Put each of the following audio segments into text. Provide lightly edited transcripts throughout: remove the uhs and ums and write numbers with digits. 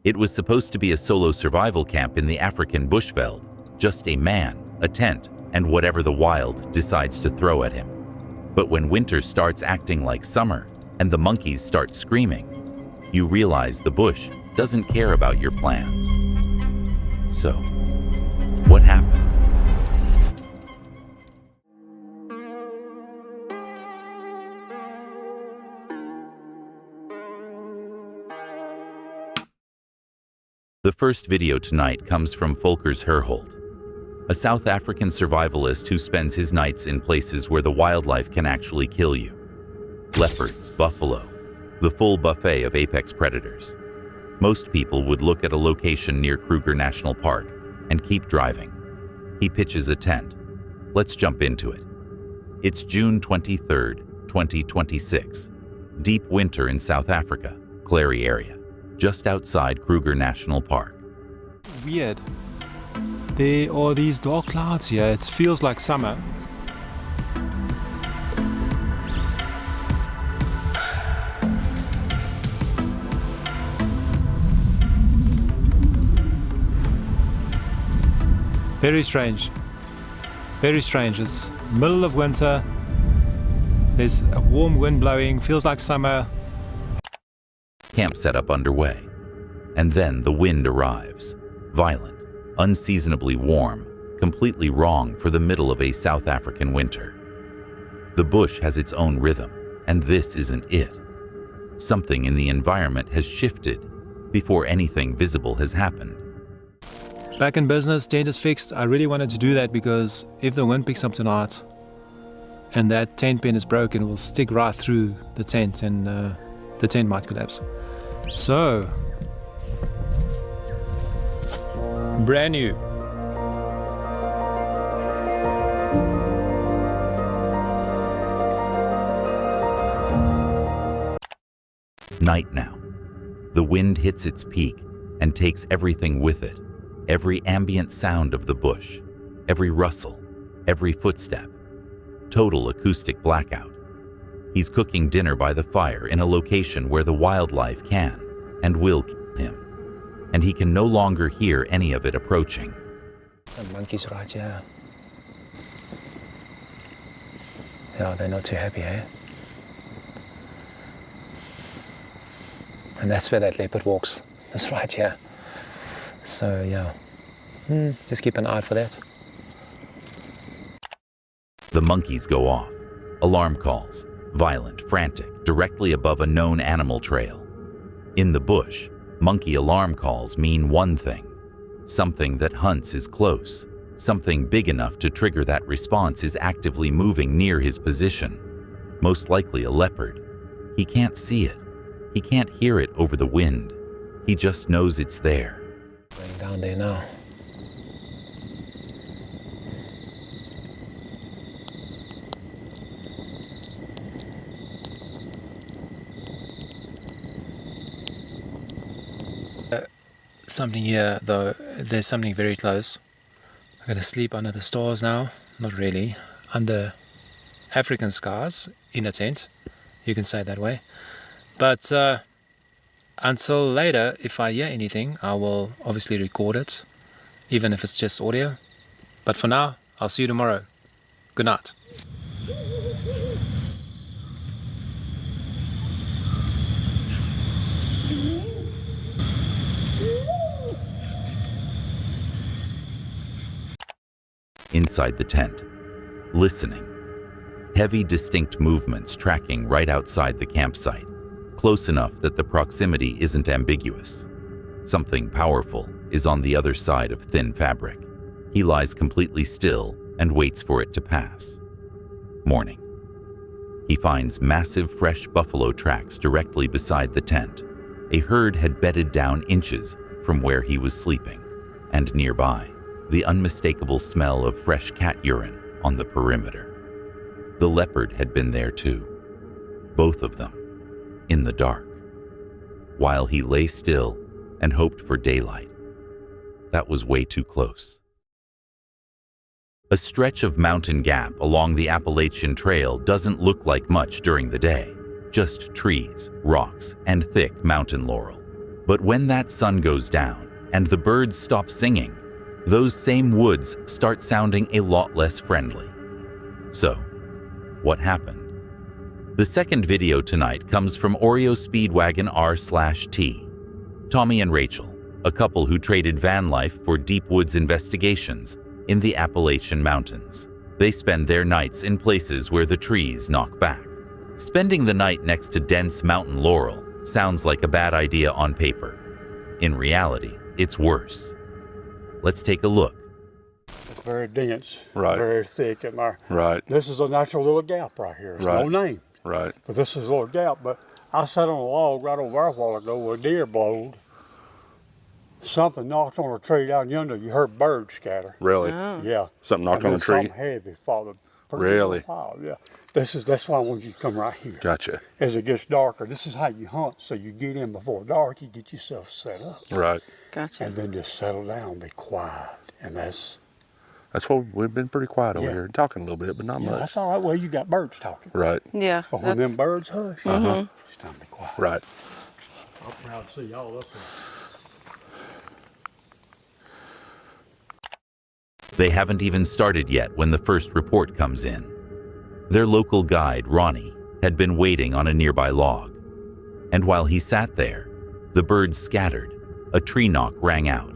It was supposed to be a solo survival camp in the African bushveld, just a man, a tent, and whatever the wild decides to throw at him. But when winter starts acting like summer and the monkeys start screaming, you realize the bush doesn't care about your plans. So, what happened? The first video tonight comes from Volkers Herholt, a South African survivalist who spends his nights in places where the wildlife can actually kill you. Leopards, buffalo, the full buffet of apex predators. Most people would look at a location near Kruger National Park and keep driving. He pitches a tent. Let's jump into it. It's June 23rd, 2026. Deep winter in South Africa, Clary area, just outside Kruger National Park. Weird. There are these dark clouds here. It feels like summer. Very strange. Very strange. It's middle of winter. There's a warm wind blowing. Feels like summer. Camp setup underway. And then the wind arrives. Violent, unseasonably warm, completely wrong for the middle of a South African winter. The bush has its own rhythm, and this isn't it. Something in the environment has shifted before anything visible has happened. Back in business, tent is fixed. I really wanted to do that because if the wind picks up tonight and that tent pin is broken, it will stick right through the tent and the tent might collapse. So, brand new. Night now. The wind hits its peak and takes everything with it. Every ambient sound of the bush, every rustle, every footstep. Total acoustic blackout. He's cooking dinner by the fire in a location where the wildlife can and will kill him. And he can no longer hear any of it approaching. Some monkeys right here. Yeah, they're not too happy, eh? And that's where that leopard walks. It's right here. So yeah, just keep an eye out for that. The monkeys go off. Alarm calls, violent, frantic, directly above a known animal trail. In the bush, monkey alarm calls mean one thing. Something that hunts is close. Something big enough to trigger that response is actively moving near his position. Most likely a leopard. He can't see it. He can't hear it over the wind. He just knows it's there. Going down there now. Something here though, there's something very close. I'm gonna sleep under the stars now. Not really. Under African skies in a tent. You can say it that way. But until later, if I hear anything, I will obviously record it, even if it's just audio. But for now, I'll see you tomorrow. Good night. Inside the tent, listening. Heavy, distinct movements tracking right outside the campsite. Close enough that the proximity isn't ambiguous. Something powerful is on the other side of thin fabric. He lies completely still and waits for it to pass. Morning. He finds massive fresh buffalo tracks directly beside the tent. A herd had bedded down inches from where he was sleeping, and nearby, the unmistakable smell of fresh cat urine on the perimeter. The leopard had been there too. Both of them. In the dark, while he lay still and hoped for daylight. That was way too close. A stretch of mountain gap along the Appalachian Trail doesn't look like much during the day, just trees, rocks, and thick mountain laurel. But when that sun goes down and the birds stop singing, those same woods start sounding a lot less friendly. So, what happened? The second video tonight comes from Oreo Speedwagon R/T. Tommy and Rachel, a couple who traded van life for deep woods investigations in the Appalachian Mountains. They spend their nights in places where the trees knock back. Spending the night next to dense mountain laurel sounds like a bad idea on paper. In reality, it's worse. Let's take a look. It's very dense, Right. very thick in there. Right, This is a natural little gap right here. It's Right. no name, right. but this is a little gap. But I sat on a log right over there a while ago where a deer blowed. Something knocked on a tree down yonder. You heard birds scatter. Really? Yeah. Something knocked And on a then tree? Something heavy followed. Really? Yeah. That's why I want you to come right here. Gotcha. As it gets darker, this is how you hunt. So you get in before dark, you get yourself set up, Right. Gotcha. and then just settle down, be quiet, and That's what we've been pretty quiet over Yeah. here, talking a little bit, but not yeah, much. that's all right. Well, you got birds talking. Right, Yeah. But when them That's, birds hush, it's time to be quiet. right. I'm proud to see y'all up there. They haven't even started yet when the first report comes in. Their local guide, Ronnie, had been waiting on a nearby log. And while he sat there, the birds scattered, a tree knock rang out,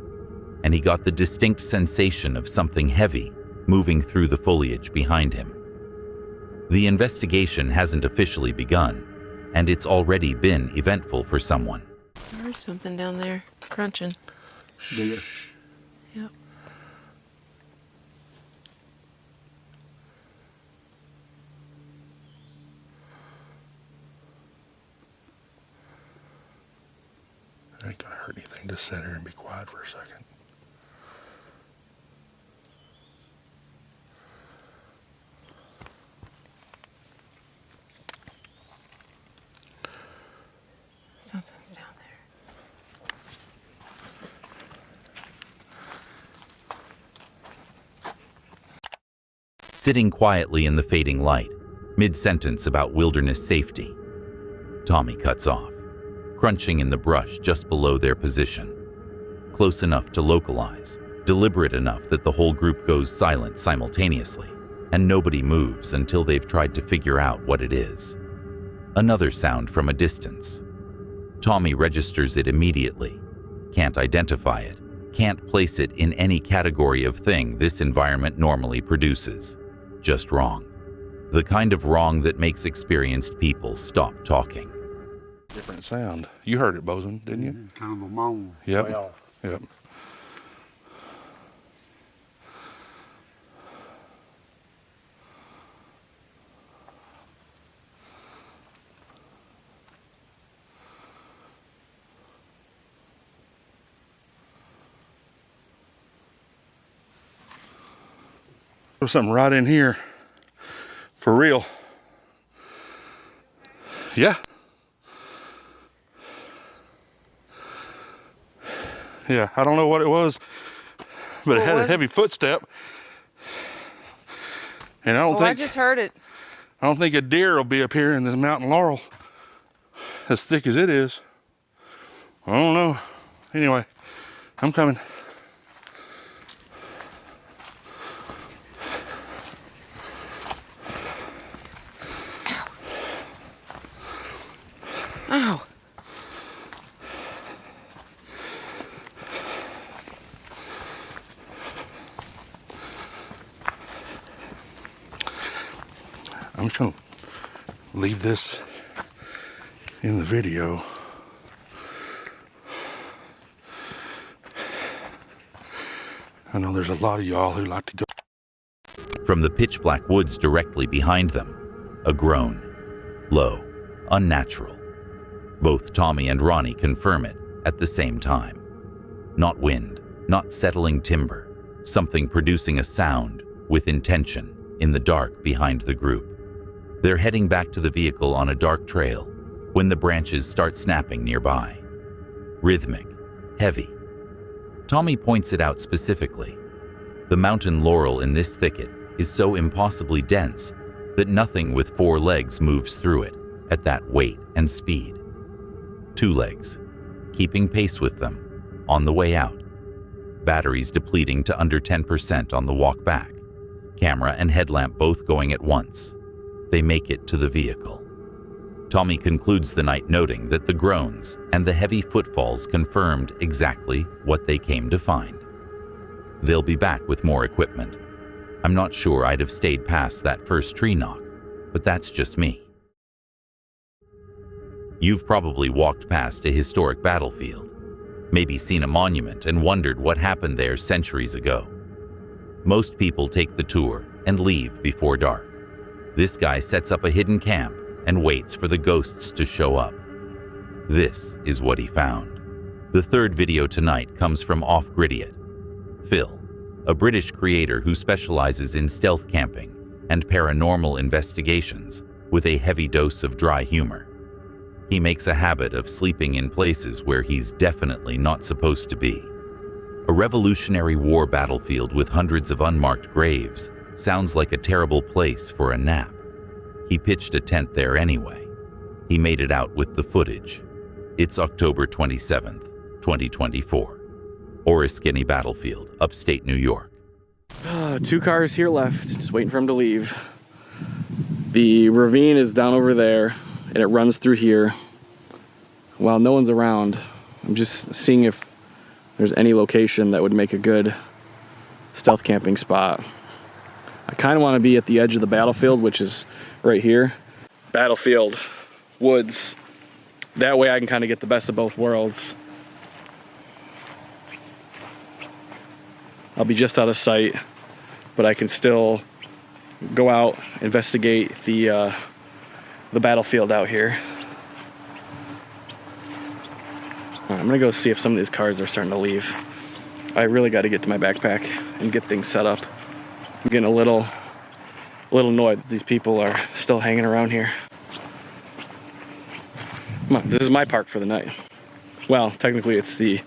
and he got the distinct sensation of something heavy moving through the foliage behind him. The investigation hasn't officially begun, and it's already been eventful for someone. there's something down there crunching. Deer. Yep. It ain't gonna hurt anything. Just sit here and be quiet for a second. Something's down there. Sitting quietly in the fading light, mid-sentence about wilderness safety, Tommy cuts off, crunching in the brush just below their position, close enough to localize, deliberate enough that the whole group goes silent simultaneously, and nobody moves until they've tried to figure out what it is. Another sound from a distance. Tommy registers it immediately, can't identify it, can't place it in any category of thing this environment normally produces. Just wrong. The kind of wrong that makes experienced people stop talking. Different sound. You heard it, Bosun, didn't you? Kind of a moan. Yep. Way off. Yep. There's something right in here. For real. Yeah. Yeah, I don't know what it was, but it had a heavy footstep. And I I just heard it. don't think a deer will be up here in this mountain laurel as thick as it is. I don't know. Anyway, I'm coming. Ow. I'm just gonna leave this in the video. I know there's a lot of y'all who like to go. From the pitch-black woods directly behind them, a groan. Low, unnatural. Both Tommy and Ronnie confirm it at the same time. Not wind, not settling timber, something producing a sound with intention in the dark behind the group. They're heading back to the vehicle on a dark trail when the branches start snapping nearby. Rhythmic, heavy. Tommy points it out specifically. The mountain laurel in this thicket is so impossibly dense that nothing with four legs moves through it, at that weight and speed. 2 legs, keeping pace with them, on the way out. Batteries depleting to under 10% on the walk back. Camera and headlamp both going at once. They make it to the vehicle. Tommy concludes the night noting that the groans and the heavy footfalls confirmed exactly what they came to find. They'll be back with more equipment. I'm not sure I'd have stayed past that first tree knock, but that's just me. You've probably walked past a historic battlefield, maybe seen a monument and wondered what happened there centuries ago. Most people take the tour and leave before dark. This guy sets up a hidden camp and waits for the ghosts to show up. This is what he found. The third video tonight comes from Off-Gridiot. Phil, a British creator who specializes in stealth camping and paranormal investigations with a heavy dose of dry humor. He makes a habit of sleeping in places where he's definitely not supposed to be. A Revolutionary War battlefield with hundreds of unmarked graves sounds like a terrible place for a nap. He pitched a tent there anyway. He made it out with the footage. It's October 27th, 2024. Oriskany Battlefield, upstate New York. 2 cars here left, just waiting for them to leave. The ravine is down over there, and it runs through here. While no one's around, I'm just seeing if there's any location that would make a good stealth camping spot. I kind of want to be at the edge of the battlefield, which is right here. Battlefield, woods. That way I can kind of get the best of both worlds. I'll be just out of sight, but I can still go out, investigate the battlefield out here. All right, I'm gonna go see if some of these cars are starting to leave. I really got to get to my backpack and get things set up. I'm getting a little annoyed that these people are still hanging around here. Come on, this is my park for the night. Well, technically it's the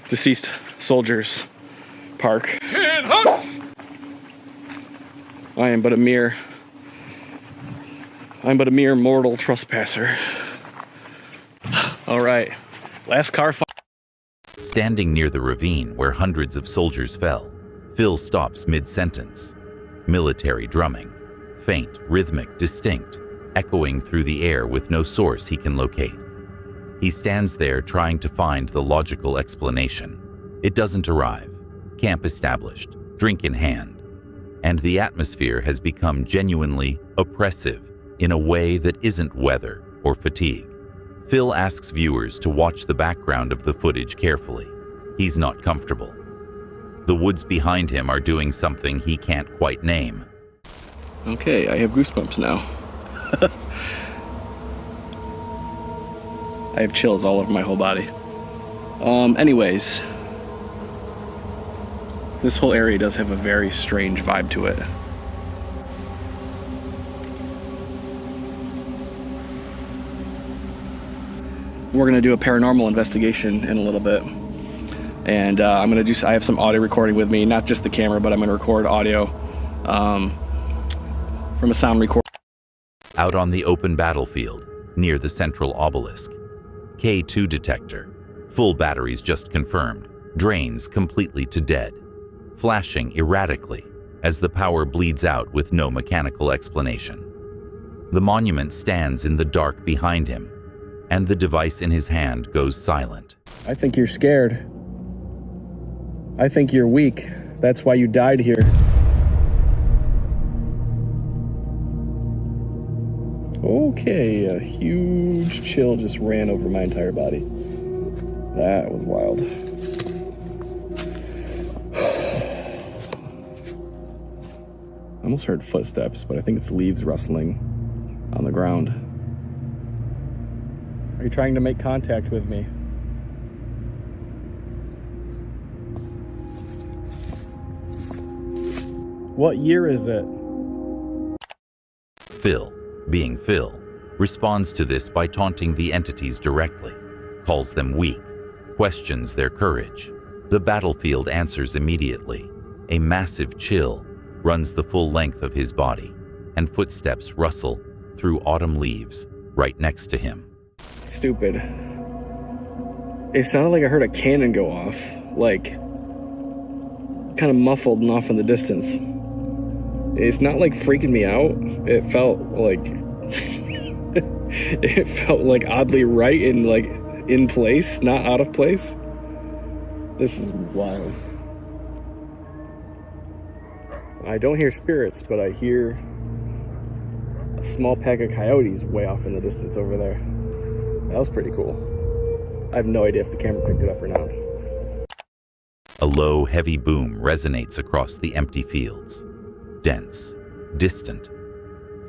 deceased soldiers' park. I am but a mere mortal trespasser. All right, last car. Standing near the ravine where hundreds of soldiers fell, Phil stops mid-sentence. Military drumming, faint, rhythmic, distinct, echoing through the air with no source he can locate. He stands there trying to find the logical explanation. It doesn't arrive. Camp established, drink in hand, and the atmosphere has become genuinely oppressive in a way that isn't weather or fatigue. Phil asks viewers to watch the background of the footage carefully. He's not comfortable. The woods behind him are doing something he can't quite name. Okay, I have goosebumps now. I have chills all over my whole body. Anyways, this whole area does have a very strange vibe to it. We're gonna do a paranormal investigation in a little bit. And I have some audio recording with me, not just the camera, but I'm gonna record audio from a sound recorder. Out on the open battlefield, near the central obelisk. K2 detector, full batteries just confirmed, drains completely to dead, flashing erratically as the power bleeds out with no mechanical explanation. The monument stands in the dark behind him, and the device in his hand goes silent. I think you're scared. I think you're weak. That's why you died here. Okay, a huge chill just ran over my entire body. That was wild. I almost heard footsteps, but I think it's leaves rustling on the ground. Are you trying to make contact with me? What year is it? Phil, being Phil, responds to this by taunting the entities directly, calls them weak, questions their courage. The battlefield answers immediately. A massive chill runs the full length of his body, and footsteps rustle through autumn leaves right next to him. Stupid. It sounded like I heard a cannon go off, like kind of muffled and off in the distance. It's not like freaking me out. It felt like it felt like oddly right and like in place, not out of place. This is wild. I don't hear spirits, but I hear a small pack of coyotes way off in the distance over there. That was pretty cool. I have no idea if the camera picked it up or not. A low, heavy boom resonates across the empty fields. Dense, distant.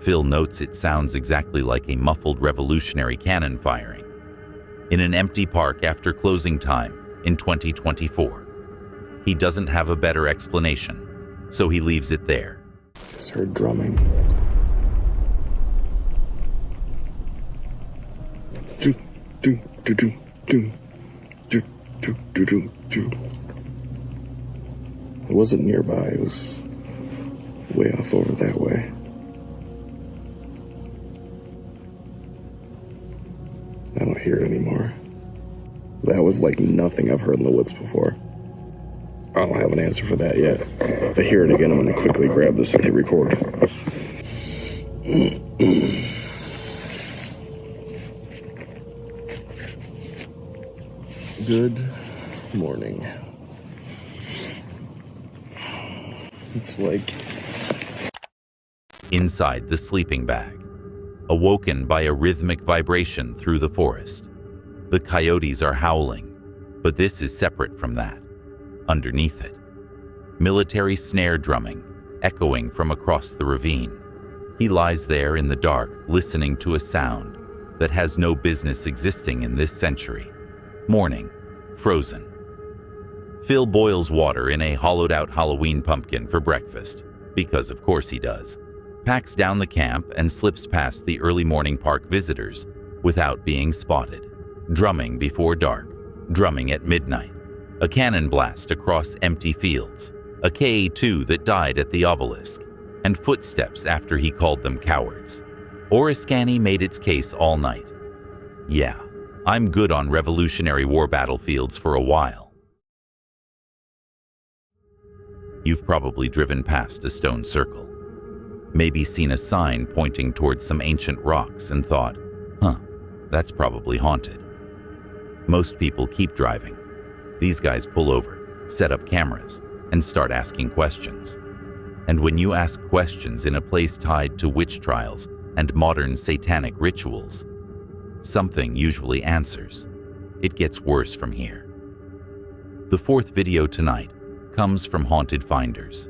Phil notes it sounds exactly like a muffled revolutionary cannon firing. In an empty park after closing time in 2024. He doesn't have a better explanation, so he leaves it there. Just heard drumming. Do, do, do, do, do, do, do, do, do, do. It wasn't nearby, it was way off over that way. I don't hear it anymore. That was like nothing I've heard in the woods before. I don't have an answer for that yet. If I hear it again, I'm gonna quickly grab this and hit record. Good morning. It's like... Inside the sleeping bag, awoken by a rhythmic vibration through the forest. The coyotes are howling, but this is separate from that. Underneath it, military snare drumming echoing from across the ravine. He lies there in the dark, listening to a sound that has no business existing in this century. Morning, frozen. Phil boils water in a hollowed-out Halloween pumpkin for breakfast, because of course he does. Packs down the camp and slips past the early morning park visitors without being spotted. Drumming before dark, drumming at midnight. A cannon blast across empty fields, a Ka-2 that died at the obelisk, and footsteps after he called them cowards. Oriskany made its case all night. Yeah, I'm good on Revolutionary War battlefields for a while. You've probably driven past a stone circle, maybe seen a sign pointing towards some ancient rocks and thought, that's probably haunted. Most people keep driving. These guys pull over, set up cameras, and start asking questions. And when you ask questions in a place tied to witch trials and modern satanic rituals, something usually answers. It gets worse from here. The fourth video tonight comes from Haunted Finders,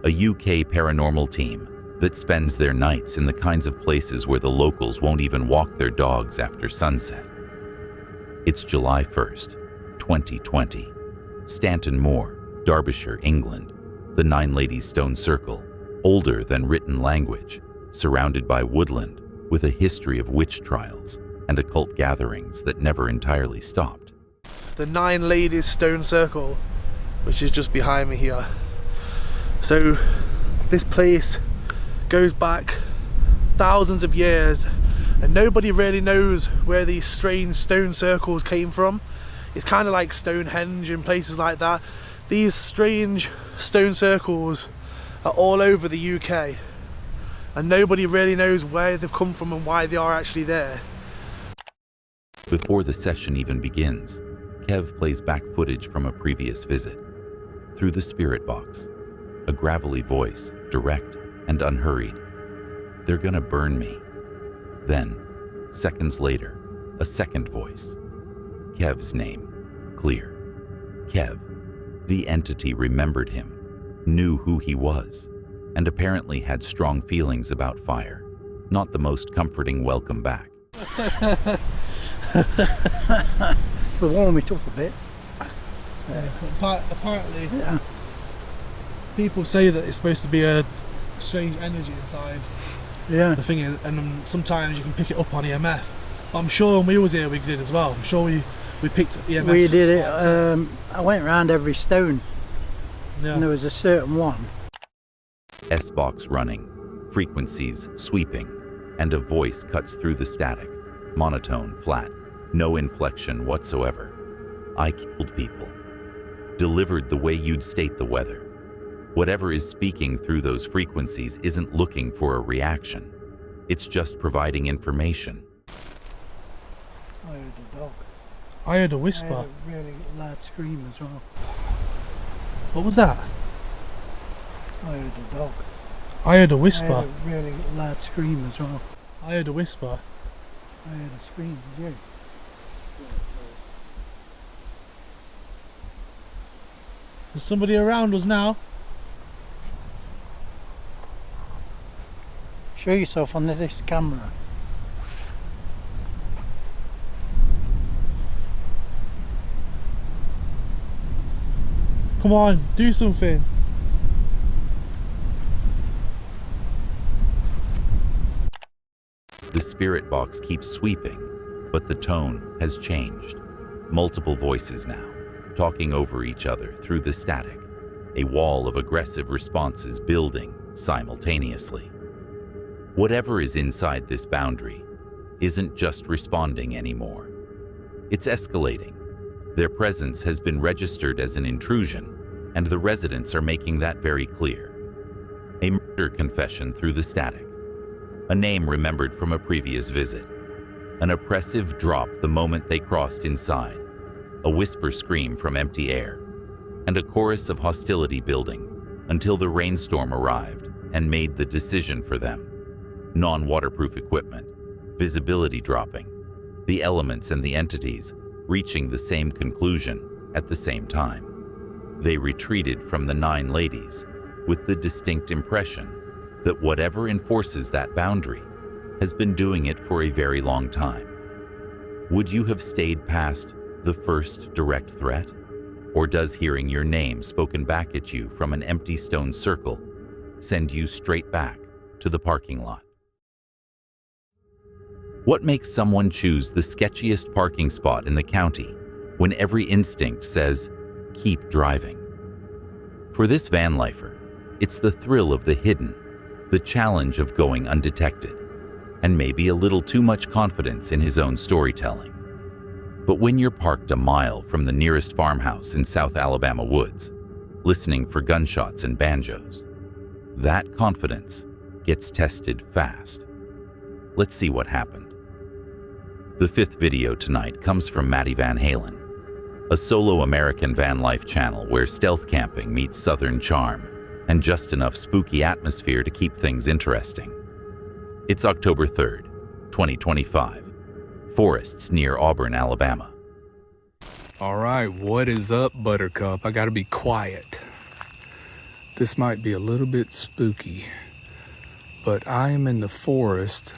a UK paranormal team that spends their nights in the kinds of places where the locals won't even walk their dogs after sunset. It's July 1st, 2020. Stanton Moor, Derbyshire, England. The Nine Ladies Stone Circle, older than written language, surrounded by woodland, with a history of witch trials and occult gatherings that never entirely stopped. The Nine Ladies Stone Circle, which is just behind me here. So this place goes back thousands of years, and nobody really knows where these strange stone circles came from. It's kind of like Stonehenge and places like that. These strange stone circles are all over the UK, and nobody really knows where they've come from and why they are actually there. Before the session even begins, Kev plays back footage from a previous visit. Through the spirit box, a gravelly voice, direct and unhurried. They're gonna burn me. Then, seconds later, a second voice. Kev's name, clear. Kev. The entity remembered him, knew who he was, and apparently had strong feelings about fire. Not the most comforting welcome back. It'll warm it up a bit. Apparently, people say that it's supposed to be a strange energy inside Yeah. the thing, and sometimes you can pick it up on EMF. But I'm sure when we was here we did as well. I'm sure we picked up EMF. We did it. I went around every stone, Yeah. and there was a certain one. S-box running, frequencies sweeping, and a voice cuts through the static, monotone, flat, no inflection whatsoever. "I killed people." Delivered the way you'd state the weather. Whatever is speaking through those frequencies isn't looking for a reaction. It's just providing information. I heard a dog. I heard a I whisper. heard a really loud scream as well. What was that? I heard a dog. I heard a I whisper. heard a really loud scream as well. I heard a whisper. I heard a scream, did you? There's somebody around us now. Show yourself on this camera. Come on, do something. The spirit box keeps sweeping, but the tone has changed. Multiple voices now, talking over each other through the static. A wall of aggressive responses building simultaneously. Whatever is inside this boundary isn't just responding anymore. It's escalating. Their presence has been registered as an intrusion, and the residents are making that very clear. A murder confession through the static. A name remembered from a previous visit. An oppressive drop the moment they crossed inside. A whisper scream from empty air. And a chorus of hostility building until the rainstorm arrived and made the decision for them. Non-waterproof equipment, visibility dropping, the elements and the entities reaching the same conclusion at the same time. They retreated from the 9 ladies with the distinct impression that whatever enforces that boundary has been doing it for a very long time. Would you have stayed past the first direct threat? Or does hearing your name spoken back at you from an empty stone circle send you straight back to the parking lot? What makes someone choose the sketchiest parking spot in the county when every instinct says, keep driving? For this van lifer, it's the thrill of the hidden, the challenge of going undetected, and maybe a little too much confidence in his own storytelling. But when you're parked a mile from the nearest farmhouse in South Alabama woods, listening for gunshots and banjos, that confidence gets tested fast. Let's see what happened. The 5th video tonight comes from Maddie Van Halen, a solo American van life channel where stealth camping meets southern charm and just enough spooky atmosphere to keep things interesting. It's October 3rd, 2025, forests near Auburn, Alabama. All right, what is up, Buttercup? I gotta be quiet. This might be a little bit spooky, but I am in the forest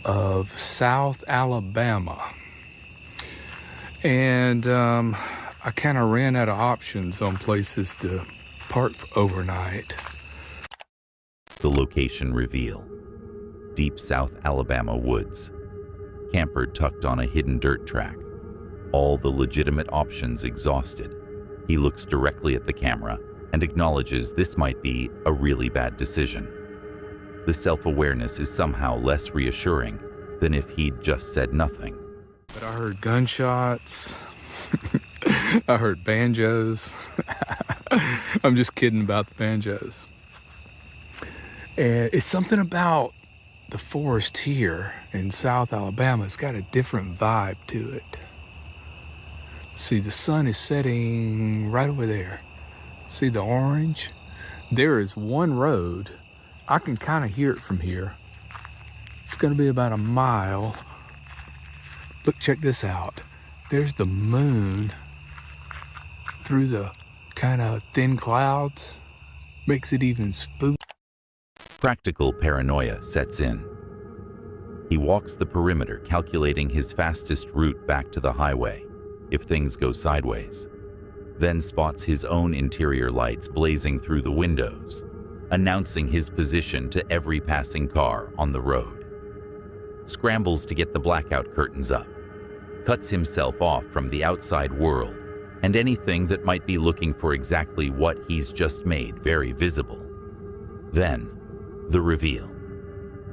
of South Alabama. And I kind of ran out of options on places to park overnight. The location reveal: deep South Alabama woods. Camper tucked on a hidden dirt track. All the legitimate options exhausted. He looks directly at the camera and acknowledges this might be a really bad decision. The self-awareness is somehow less reassuring than if he'd just said nothing. But I heard gunshots. I heard banjos. I'm just kidding about the banjos. And it's something about the forest here in South Alabama. It's got a different vibe to it. See, the sun is setting right over there. See the orange? There is one road. I can kind of hear it from here. It's going to be about a mile. Look, check this out. There's the moon through the kind of thin clouds. Makes it even spooky. Practical paranoia sets in. He walks the perimeter, calculating his fastest route back to the highway if things go sideways, then spots his own interior lights blazing through the windows, announcing his position to every passing car on the road. Scrambles to get the blackout curtains up, cuts himself off from the outside world and anything that might be looking for exactly what he's just made very visible. Then, the reveal.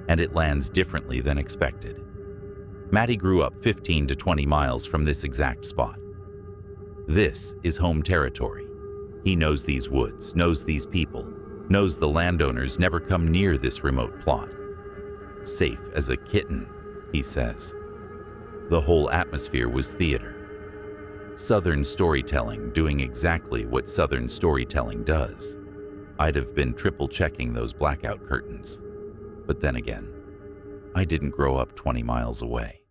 and it lands differently than expected. Matty grew up 15 to 20 miles from this exact spot. This is home territory. He knows these woods, knows these people, knows the landowners never come near this remote plot. Safe as a kitten, he says. The whole atmosphere was theater. Southern storytelling doing exactly what Southern storytelling does. I'd have been triple checking those blackout curtains. But then again, I didn't grow up 20 miles away.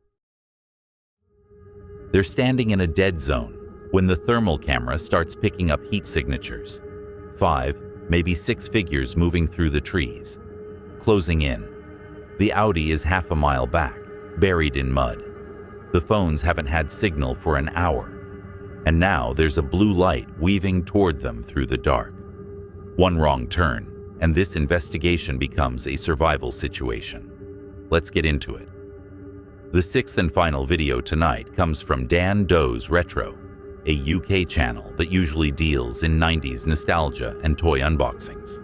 They're standing in a dead zone when the thermal camera starts picking up heat signatures. 5, maybe 6 figures moving through the trees, closing in. The Audi is half a mile back, buried in mud. The phones haven't had signal for an hour. And now there's a blue light weaving toward them through the dark. One wrong turn, and this investigation becomes a survival situation. Let's get into it. The 6th and final video tonight comes from Dan Doe's Retro, a UK channel that usually deals in 90s nostalgia and toy unboxings.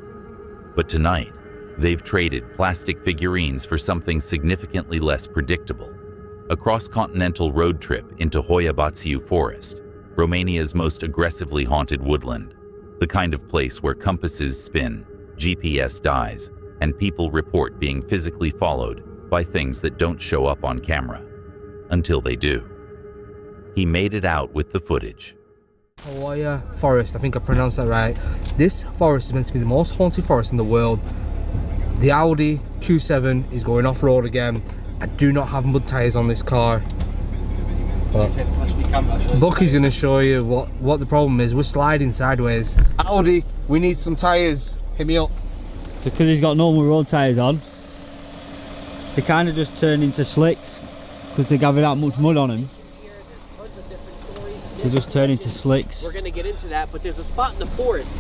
But tonight, they've traded plastic figurines for something significantly less predictable. A cross-continental road trip into Hoya Forest, Romania's most aggressively haunted woodland, the kind of place where compasses spin, GPS dies, and people report being physically followed by things that don't show up on camera, until they do. He made it out with the footage. Hoya Forest, I think I pronounced that right. This forest is meant to be the most haunted forest in the world. The Audi Q7 is going off-road again. I do not have mud tyres on this car. Bucky's going to show you what the problem is. We're sliding sideways. Audi, we need some tyres. Hit me up. So because he's got normal road tyres on, they kind of just turn into slicks because they gather that much mud on them. They just turn into slicks. We're going to get into that, but there's a spot in the forest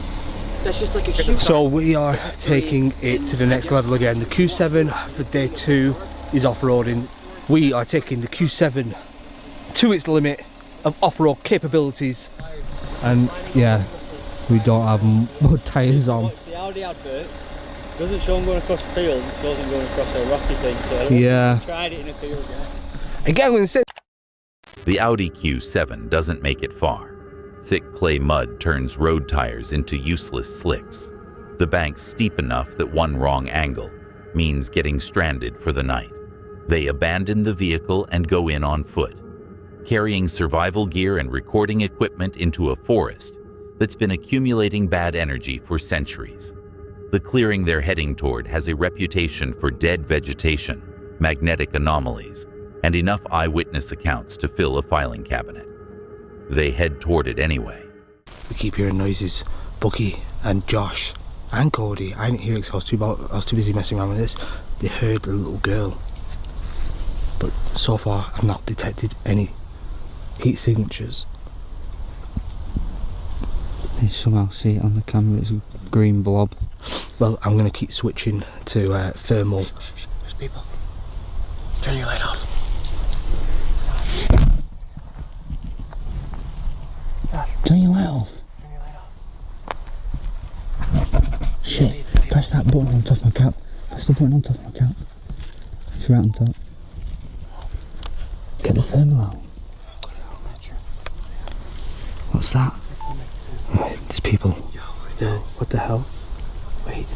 that's just like a huge... So we are taking it to the next level again. The Q7 for day 2 is off-roading. We are taking the Q7 to its limit of off-road capabilities. And yeah, we don't have mud tyres on. The Audi advert doesn't show them going across the field, it shows them going across a rocky thing. So yeah. Tried it in a field, yeah. Again, when it says The Audi Q7 doesn't make it far. Thick clay mud turns road tires into useless slicks. The bank's steep enough that one wrong angle means getting stranded for the night. They abandon the vehicle and go in on foot, carrying survival gear and recording equipment into a forest that's been accumulating bad energy for centuries. The clearing they're heading toward has a reputation for dead vegetation, magnetic anomalies, and enough eyewitness accounts to fill a filing cabinet. They head toward it anyway. we keep hearing noises. Bucky and Josh and Cody, I didn't hear it because I was too busy messing around with this. They heard a little girl, but so far I've not detected any heat signatures. You somehow see it on the camera, it's a green blob. Well, I'm going to keep switching to thermal. There's people. Turn your light off. Turn your light off. Turn your light off. Shit, press that button on top of my cap. Press the button on top of my cap. It's right on top. Get the thermal out. What's that? There's people. What the hell? Wait.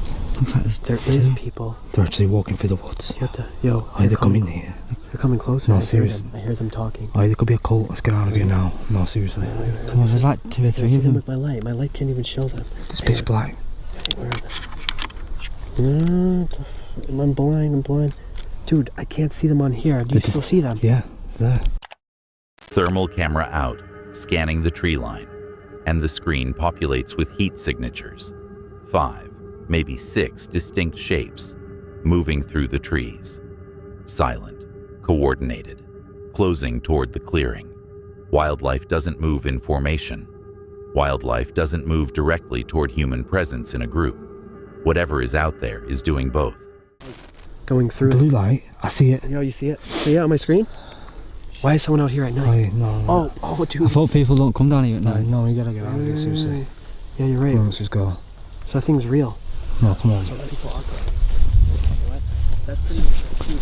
Looks like There is people. They're actually walking through the woods. What the? Yo. Oh, they're coming here. They're coming closer. No, I hear serious. them. I hear them talking. Oh, there could be a cult. Let's get out of here now. No, seriously. Come on, there's like 2 or 3 of them. With my light. My light can't even show them. It's pitch black. Where are they? I'm blind. I'm blind. Dude, I can't see them on here. Do you still see them? Yeah, there. Thermal camera out, scanning the tree line, and the screen populates with heat signatures. 5, maybe 6 distinct shapes, moving through the trees. Silent, coordinated, closing toward the clearing. Wildlife doesn't move in formation. Wildlife doesn't move directly toward human presence in a group. Whatever is out there is doing both. Going through. Blue light. I see it. Yo, you see it? See it on my screen? Why is someone out here at night? No. Oh, dude. I thought people don't come down here at night. No, we gotta get out of here, seriously. Yeah, you're right. Come on, let's just go. So that thing's real. No, come on. That's pretty much it.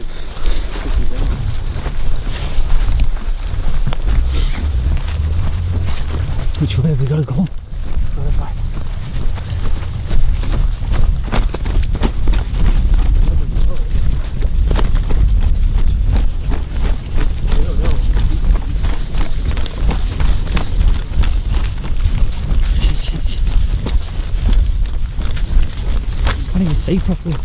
Which way have we got to go? Right. I can't even see properly.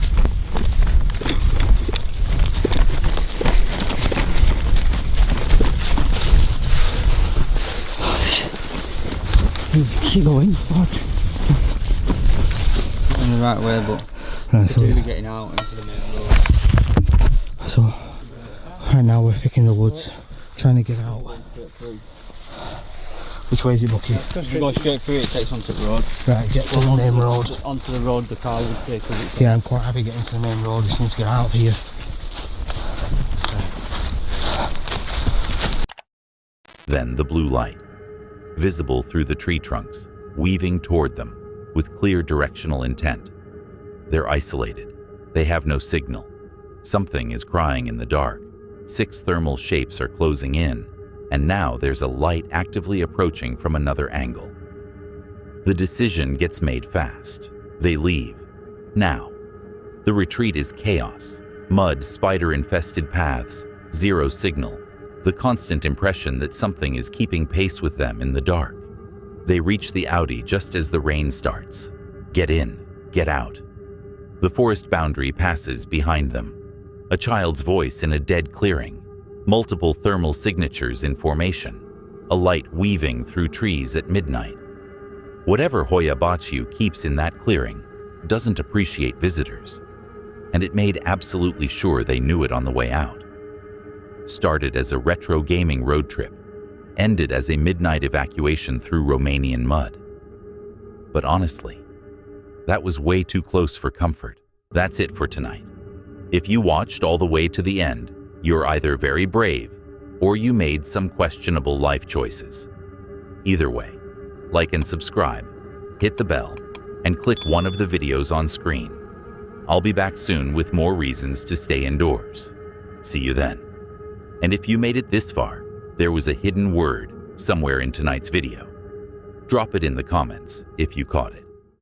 Keep going. Fuck. In the right way, but Right, so we're getting out into the main road. So right now we're picking the woods, trying to get out. Which way is it, Bucky? If you go straight through, it takes onto the road. Right, get to the main road. Onto the road the car would take. Yeah, I'm quite happy getting to the main road. Just need to get out of here. Then the blue light, visible through the tree trunks, weaving toward them with clear directional intent. They're isolated. They have no signal. Something is crying in the dark. 6 thermal shapes are closing in, and now there's a light actively approaching from another angle. The decision gets made fast. They leave. Now. The retreat is chaos. Mud, spider-infested paths, zero signal. The constant impression that something is keeping pace with them in the dark. They reach the Audi just as the rain starts. Get in, get out. The forest boundary passes behind them. A child's voice in a dead clearing. Multiple thermal signatures in formation. A light weaving through trees at midnight. Whatever Hoya keeps in that clearing doesn't appreciate visitors. And it made absolutely sure they knew it on the way out. Started as a retro gaming road trip, ended as a midnight evacuation through Romanian mud. But honestly, that was way too close for comfort. That's it for tonight. If you watched all the way to the end, you're either very brave or you made some questionable life choices. Either way, like and subscribe, hit the bell, and click one of the videos on screen. I'll be back soon with more reasons to stay indoors. See you then. And if you made it this far, there was a hidden word somewhere in tonight's video. Drop it in the comments if you caught it.